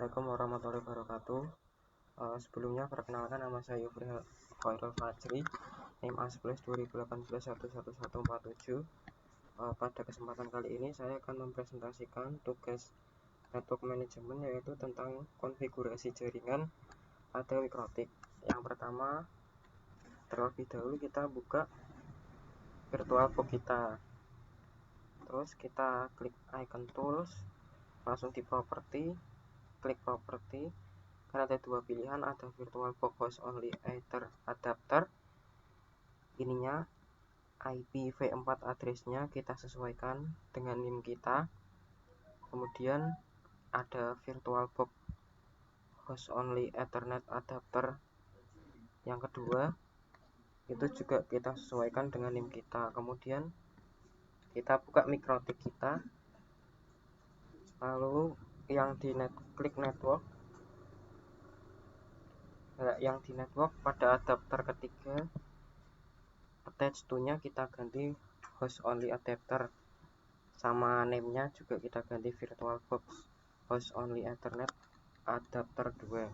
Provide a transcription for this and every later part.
Assalamualaikum warahmatullahi wabarakatuh. Sebelumnya perkenalkan, nama saya Yufri Khairul Fajri, NIM A11 2018 pada kesempatan kali ini saya akan mempresentasikan tugas network management, yaitu tentang konfigurasi jaringan pada Mikrotik. Yang pertama, terlebih dahulu kita buka VirtualBox kita, terus kita klik icon tools, langsung di property, klik property. Kan ada dua pilihan, ada VirtualBox host only ether adapter, ininya IPv4 addressnya kita sesuaikan dengan NIM kita. Kemudian ada VirtualBox host only Ethernet adapter yang kedua, itu juga kita sesuaikan dengan NIM kita. Kemudian kita buka Mikrotik kita, lalu yang di klik network, yang di network pada adapter ketiga, attach to-nya kita ganti host only adapter, sama name-nya juga kita ganti VirtualBox host only Ethernet adapter 2.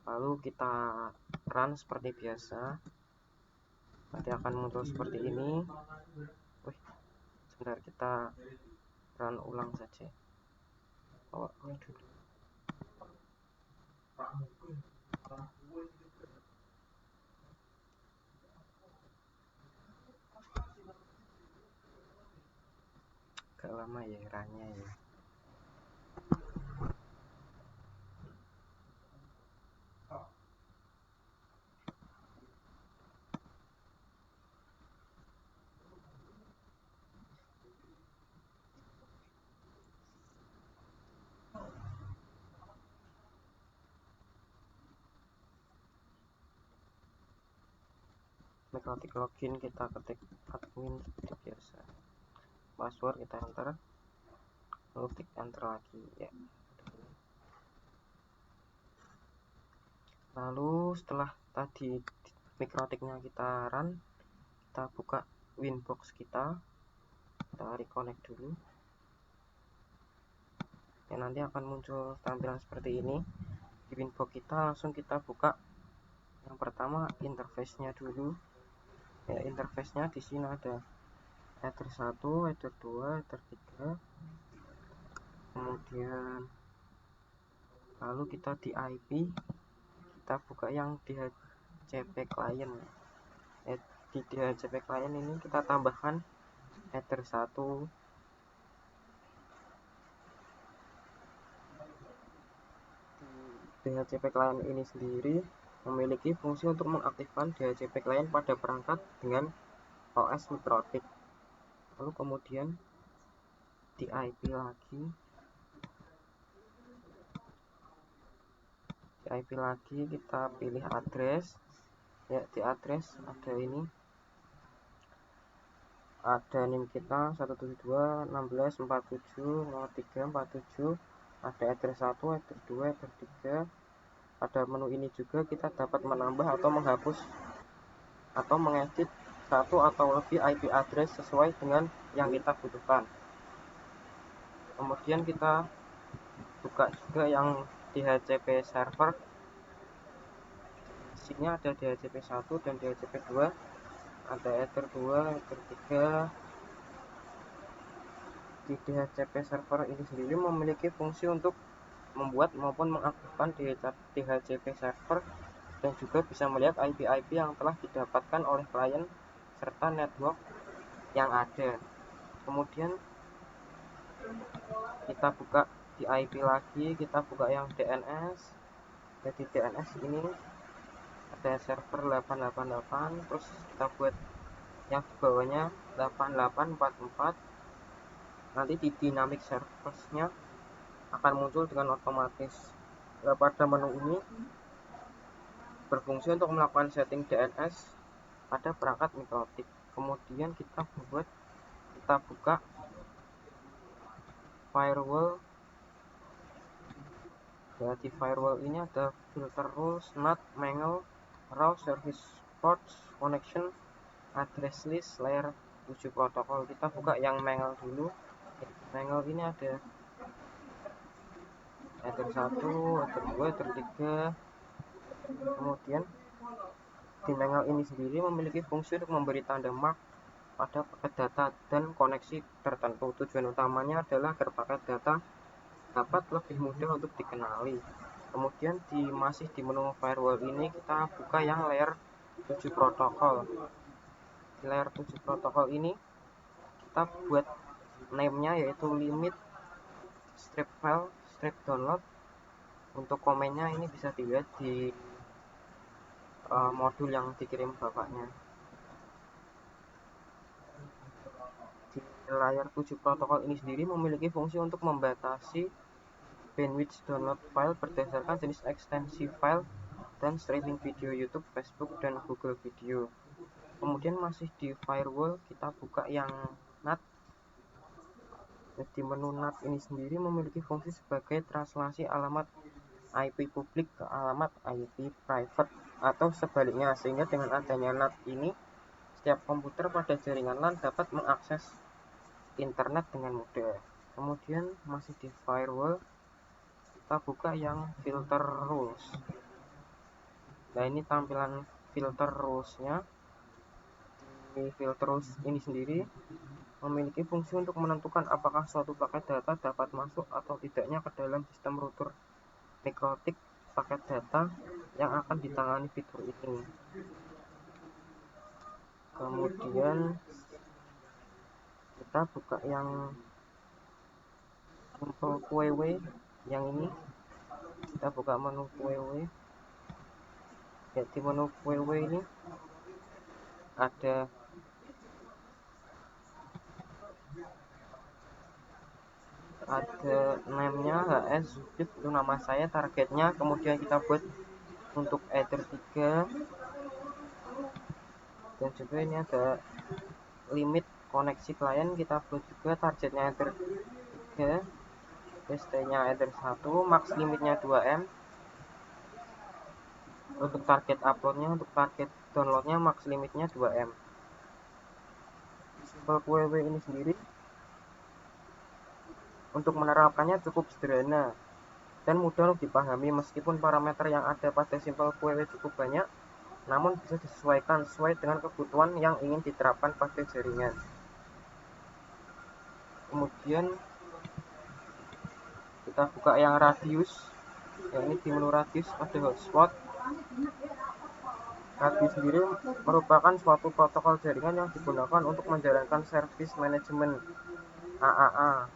Lalu kita run seperti biasa, nanti akan muncul seperti ini. Sebentar, kita run ulang saja. Agak lama ya runnya ya. Mikrotik login, kita ketik admin seperti biasa, password kita enter, lalu klik enter lagi ya. Lalu setelah tadi Mikrotiknya kita run, kita buka Winbox kita reconnect dulu ya. Nanti akan muncul tampilan seperti ini. Di Winbox kita langsung kita buka yang pertama interface-nya dulu ya. Interface-nya di sini ada ether 1, ether 2, ether 3. Kemudian lalu kita di IP, kita buka yang DHCP client ya. Di DHCP client ini kita tambahkan ether 1. DHCP client ini sendiri memiliki fungsi untuk mengaktifkan DHCP client pada perangkat dengan OS Mikrotik. Lalu kemudian di IP lagi, kita pilih address ya. Di address ada ini, ada NIM kita 172.16.47.03.47, ada address 1, address 2, address 3. Pada menu ini juga kita dapat menambah atau menghapus atau mengedit satu atau lebih IP address sesuai dengan yang kita butuhkan. Kemudian kita buka juga yang DHCP server. Di sini ada DHCP 1 dan DHCP 2, ada ether 2, ether 3. Di DHCP server ini sendiri memiliki fungsi untuk membuat maupun mengaktifkan DHCP server, dan juga bisa melihat IP-IP yang telah didapatkan oleh klien serta network yang ada. Kemudian kita buka di IP lagi, kita buka yang DNS. Jadi DNS ini ada server 888, terus kita buat yang di bawahnya 8844. Nanti di dynamic servers-nya akan muncul dengan otomatis. Pada menu ini berfungsi untuk melakukan setting DNS pada perangkat Mikrotik. Kemudian kita buka firewall ya. Di firewall ini ada filter rules, NAT, mangle, raw, service ports, connection, address list, layer 7 protokol. Kita buka yang mangle dulu. Mangle ini ada header 1, header 2, header 3. Kemudian di Mangle ini sendiri memiliki fungsi untuk memberi tanda mark pada paket data dan koneksi tertentu. Tujuan utamanya adalah agar paket data dapat lebih mudah untuk dikenali. Kemudian masih di menu firewall ini kita buka yang layer 7 protokol. Di layer 7 protokol ini kita buat name-nya yaitu limit strip file strip download. Untuk komennya ini bisa dilihat di modul yang dikirim bapaknya. Di layar 7 protokol ini sendiri memiliki fungsi untuk membatasi bandwidth download file berdasarkan jenis ekstensi file dan streaming video YouTube, Facebook, dan Google Video. Kemudian masih di firewall kita buka yang NAT. Di menu NAT ini sendiri memiliki fungsi sebagai translasi alamat IP publik ke alamat IP private atau sebaliknya, sehingga dengan adanya NAT ini setiap komputer pada jaringan LAN dapat mengakses internet dengan mudah. Kemudian masih di firewall kita buka yang filter rules. Nah, ini tampilan filter rules-nya. Di filter rules ini sendiri memiliki fungsi untuk menentukan apakah suatu paket data dapat masuk atau tidaknya ke dalam sistem router mikrotik paket data yang akan ditangani fitur ini. Kemudian kita buka yang simple QW yang ini. Kita buka menu QW. Ya, di menu QW ini ada name-nya HS Zubib, itu nama saya, targetnya. Kemudian kita buat untuk header 3 dan juga ini ada limit koneksi klien, kita buat juga targetnya header 3, ST-nya header 1, max limitnya 2M. Untuk target uploadnya, untuk target downloadnya max limitnya 2M. Simple QW ini sendiri untuk menerapkannya cukup sederhana dan mudah dipahami. Meskipun parameter yang ada pada Simple QW cukup banyak, namun bisa disesuaikan sesuai dengan kebutuhan yang ingin diterapkan pada jaringan. Kemudian kita buka yang radius. Yang ini di menu radius ada hotspot. Radius sendiri merupakan suatu protokol jaringan yang digunakan untuk menjalankan service management AAA,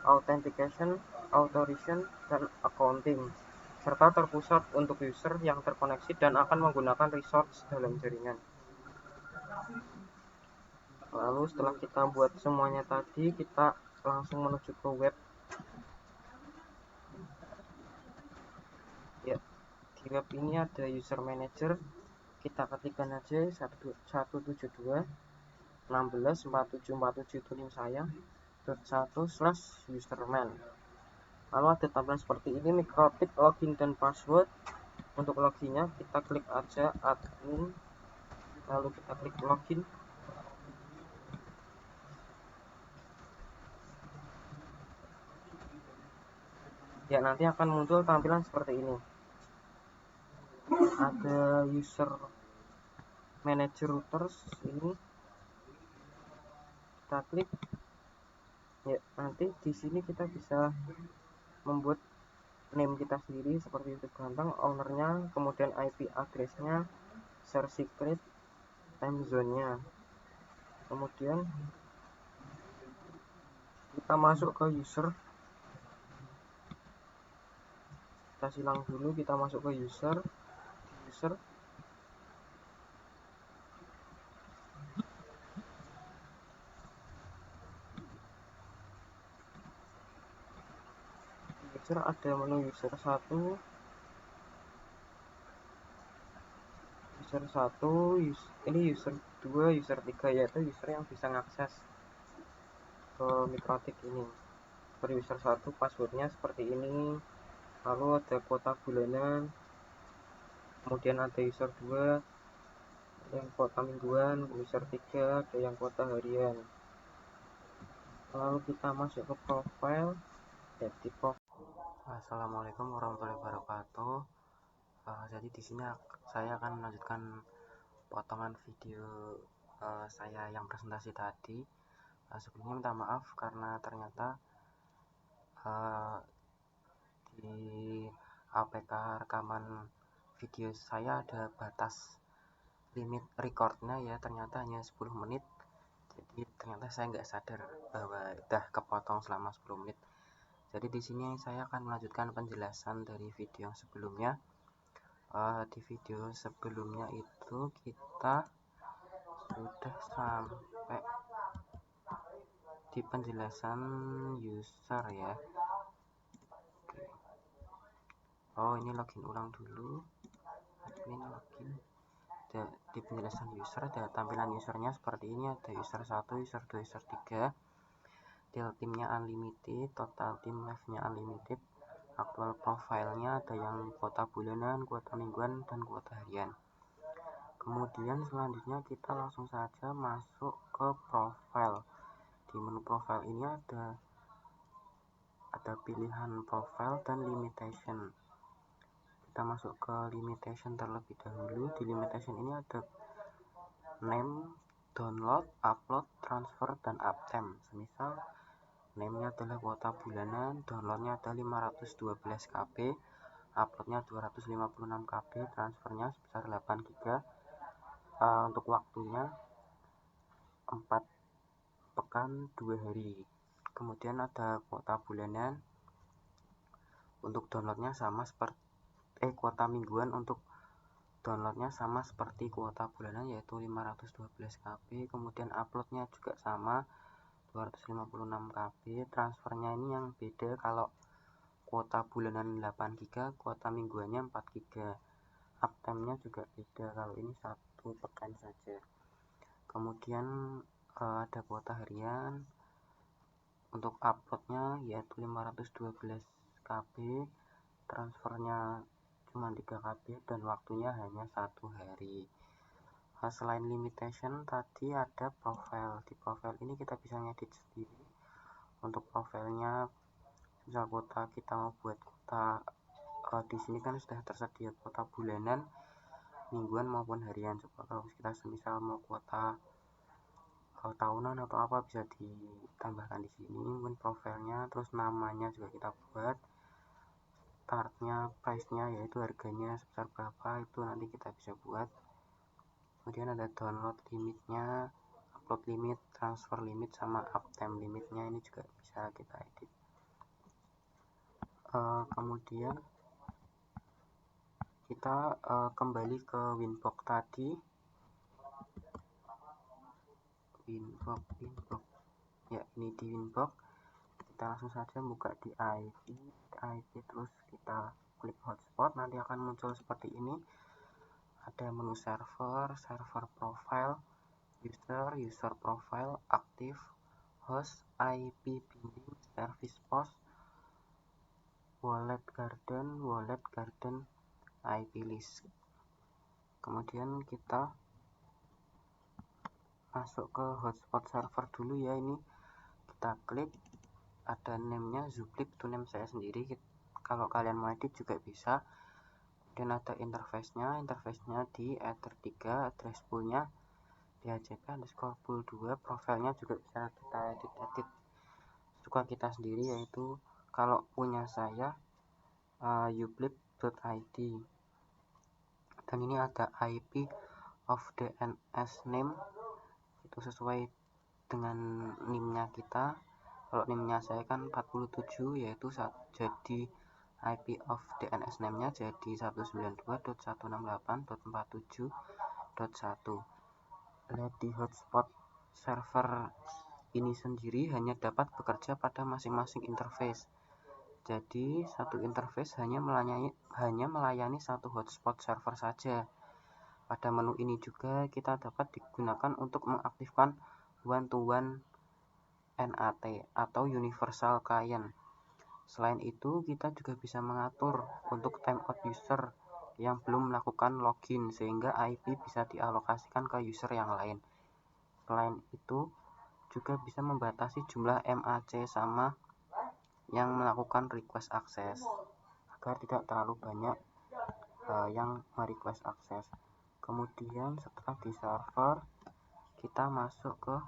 authentication, authorization, dan accounting, serta terpusat untuk user yang terkoneksi dan akan menggunakan resource dalam jaringan. Lalu setelah kita buat semuanya tadi, kita langsung menuju ke web. Ya, di web ini ada user manager. Kita ketikkan aja 172.16.4747 itu link saya .1/userman. Lalu ada tampilan seperti ini, mikrotik, login, dan password. Untuk loginnya kita klik aja admin, lalu kita klik login. Ya, nanti akan muncul tampilan seperti ini. Ada user manager routers ini, kita klik. Ya, nanti di sini kita bisa membuat name kita sendiri seperti itu, gampang. Ownernya, kemudian IP addressnya, share secret, time zone-nya. Kemudian kita masuk ke user. Kita silang dulu, kita masuk ke user. User ada menu user 1, ini user 2, user 3, yaitu user yang bisa mengakses ke mikrotik ini. Seperti user 1, passwordnya seperti ini, lalu ada kuota bulanan. Kemudian ada user 2 yang kuota mingguan, user 3 ada yang kuota harian. Lalu kita masuk ke profile. Ya, di profile Assalamualaikum warahmatullahi wabarakatuh. Jadi di sini saya akan melanjutkan potongan video saya yang presentasi tadi. Sebelumnya minta maaf karena ternyata di APK rekaman video saya ada batas limit recordnya ya, ternyata hanya 10 menit. Jadi ternyata saya nggak sadar bahwa udah kepotong selama 10 menit. Jadi di sini saya akan melanjutkan penjelasan dari video yang sebelumnya. Di video sebelumnya itu kita sudah sampai di penjelasan user ya. Oke. Ini login ulang dulu. Admin login. Di penjelasan user ada tampilan usernya seperti ini, ada user 1, user 2, user 3. Deal timnya unlimited, total tim live-nya unlimited, aktual profilnya ada yang kuota bulanan, kuota mingguan, dan kuota harian. Kemudian selanjutnya kita langsung saja masuk ke profile. Di menu profile ini ada pilihan profile dan limitation. Kita masuk ke limitation terlebih dahulu. Di limitation ini ada name, download, upload, transfer, dan uptime. Semisal name-nya adalah kuota bulanan, downloadnya ada 512 KB, uploadnya 256 KB, transfernya sebesar 8 GB. Untuk waktunya 4 pekan 2 hari. Kemudian ada kuota bulanan, untuk downloadnya sama seperti kuota mingguan untuk downloadnya sama seperti kuota bulanan, yaitu 512 KB. Kemudian uploadnya juga sama 256 KB. Transfernya ini yang beda, kalau kuota bulanan 8 GB, kuota mingguannya 4 GB. Uptime-nya juga beda, kalau ini 1 pekan saja. Kemudian ada kuota harian, untuk uploadnya yaitu 512 KB, transfernya cuma 3 KB, dan waktunya hanya 1 hari. Selain limitation tadi ada profile. Di profile ini kita bisa ngedit sendiri. Untuk profilnya, misal kuota kita mau buat kuota di sini kan sudah tersedia kuota bulanan, mingguan maupun harian. Coba kalau kita semisal mau kuota tahunan atau apa, bisa ditambahkan di sini. Mungkin profilnya, terus namanya juga kita buat, startnya, price-nya yaitu harganya sebesar berapa, itu nanti kita bisa buat. Kemudian ada download limitnya, upload limit, transfer limit, sama uptime limitnya, ini juga bisa kita edit. Kemudian kita kembali ke Winbox tadi. Winbox ya, ini di Winbox kita langsung saja buka di IP, terus kita klik hotspot, nanti akan muncul seperti ini. Ada menu server profile, user profile, active, host, IP binding, service post, wallet garden, IP list. Kemudian kita masuk ke hotspot server dulu ya. Ini kita klik, ada name-nya Zublip, itu name saya sendiri. Kalau kalian mau edit juga bisa. Dan ada interface-nya di ether3, address pool-nya dhp_pool2, profilnya juga bisa kita edit suka kita sendiri, yaitu kalau punya saya ublip.id. Dan ini ada IP of DNS name, itu sesuai dengan NIM-nya kita. Kalau NIM-nya saya kan 47, yaitu jadi IP of DNS name-nya jadi 192.168.47.1. Di hotspot server ini sendiri hanya dapat bekerja pada masing-masing interface. Jadi satu interface hanya melayani satu hotspot server saja. Pada menu ini juga kita dapat digunakan untuk mengaktifkan one-to-one NAT atau Universal Client. Selain itu, kita juga bisa mengatur untuk timeout user yang belum melakukan login, sehingga IP bisa dialokasikan ke user yang lain. Selain itu, juga bisa membatasi jumlah MAC sama yang melakukan request akses agar tidak terlalu banyak yang merequest akses. Kemudian setelah di server, kita masuk ke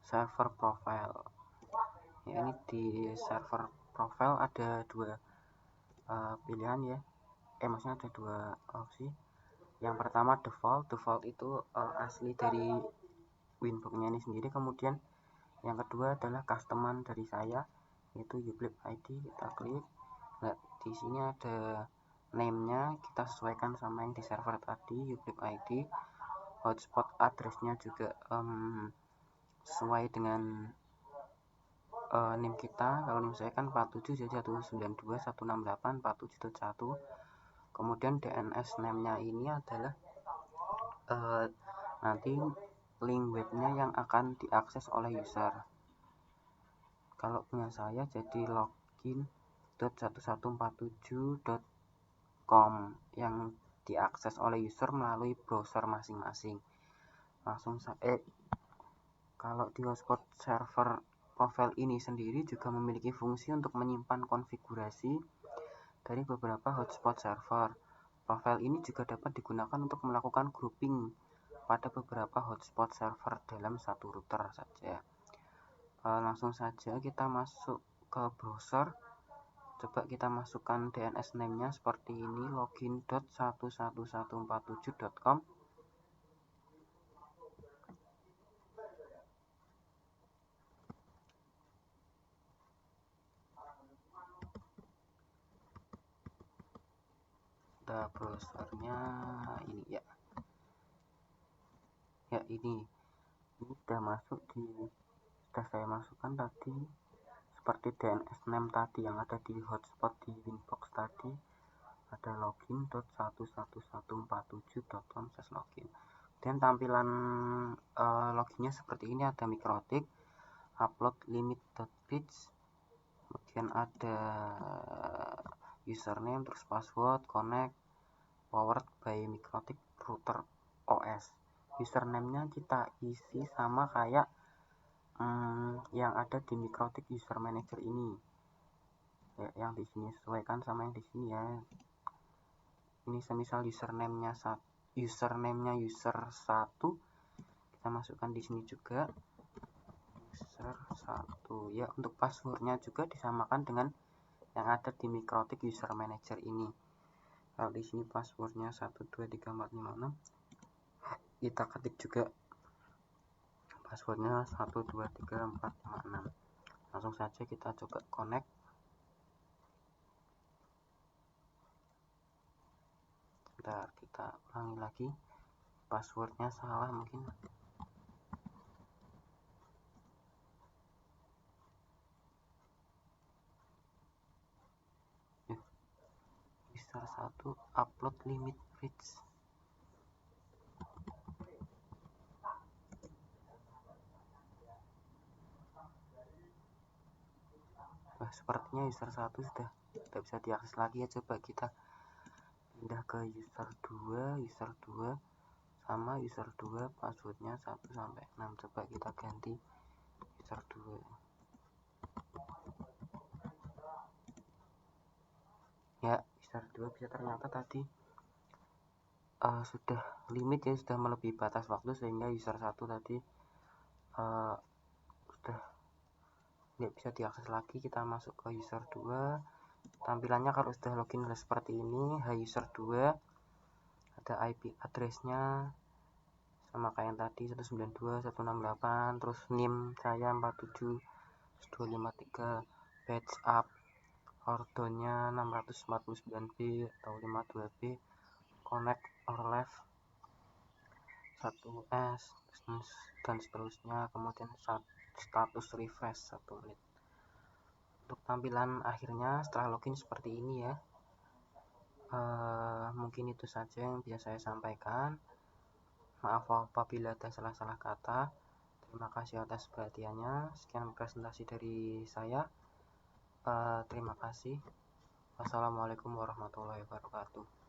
server profile. Ya, ini di server profile ada dua pilihan ya. Maksudnya ada dua opsi. Yang pertama default itu asli dari Winbox-nya ini sendiri. Kemudian yang kedua adalah customan dari saya, yaitu ublip ID. Kita klik. Nah, di sini ada name-nya, kita sesuaikan sama yang di server tadi, ublip ID. Hotspot address-nya juga sesuai dengan name kita. Kalau name saya kan 47, jadi 192.168.47.1. Kemudian DNS name-nya ini adalah nanti link webnya yang akan diakses oleh user. Kalau punya saya jadi login.1147.com yang diakses oleh user melalui browser masing-masing. Kalau di hotspot server profile ini sendiri juga memiliki fungsi untuk menyimpan konfigurasi dari beberapa hotspot server. Profile ini juga dapat digunakan untuk melakukan grouping pada beberapa hotspot server dalam satu router saja. Langsung saja kita masuk ke browser. Coba kita masukkan DNS name-nya seperti ini, login.11147.com. Browsernya ini ya. Ini sudah masuk sudah saya masukkan tadi seperti DNS name tadi yang ada di hotspot di Winbox tadi, ada login.11147.com/login. Dan tampilan loginnya seperti ini, ada mikrotik, upload limit.page, kemudian ada username, terus password, connect, powered by mikrotik router OS. Username-nya kita isi sama kayak yang ada di mikrotik user manager ini ya, yang di sini sesuaikan sama yang di sini ya. Ini semisal username-nya user 1, kita masukkan di sini juga user 1 ya. Untuk passwordnya juga disamakan dengan yang ada di mikrotik user manager ini. Kalau di sini passwordnya 123456, kita ketik juga passwordnya 123456. Langsung saja kita coba connect. Bentar, kita ulangi lagi, passwordnya salah mungkin. User 1 upload limit page. Sepertinya user 1 sudah tidak bisa diakses lagi ya. Coba kita pindah ke user 2 sama user 2 passwordnya 1 sampai 6. Coba kita ganti user 2 ya. User 2 bisa, ternyata tadi sudah limit ya, sudah melebihi batas waktu sehingga user 1 tadi sudah nggak bisa diakses lagi. Kita masuk ke user 2. Tampilannya kalau sudah login seperti ini. User 2 ada IP addressnya sama kayak yang tadi, 192.168, terus NIM saya 47.253, batch up ordonnya 649B atau 52B, connect or left 1S dan seterusnya. Kemudian status refresh 1 menit. Untuk tampilan akhirnya setelah login seperti ini ya. Mungkin itu saja yang bisa saya sampaikan. Maaf apabila ada salah-salah kata. Terima kasih atas perhatiannya. Sekian presentasi dari saya. Terima kasih. Wassalamualaikum warahmatullahi wabarakatuh.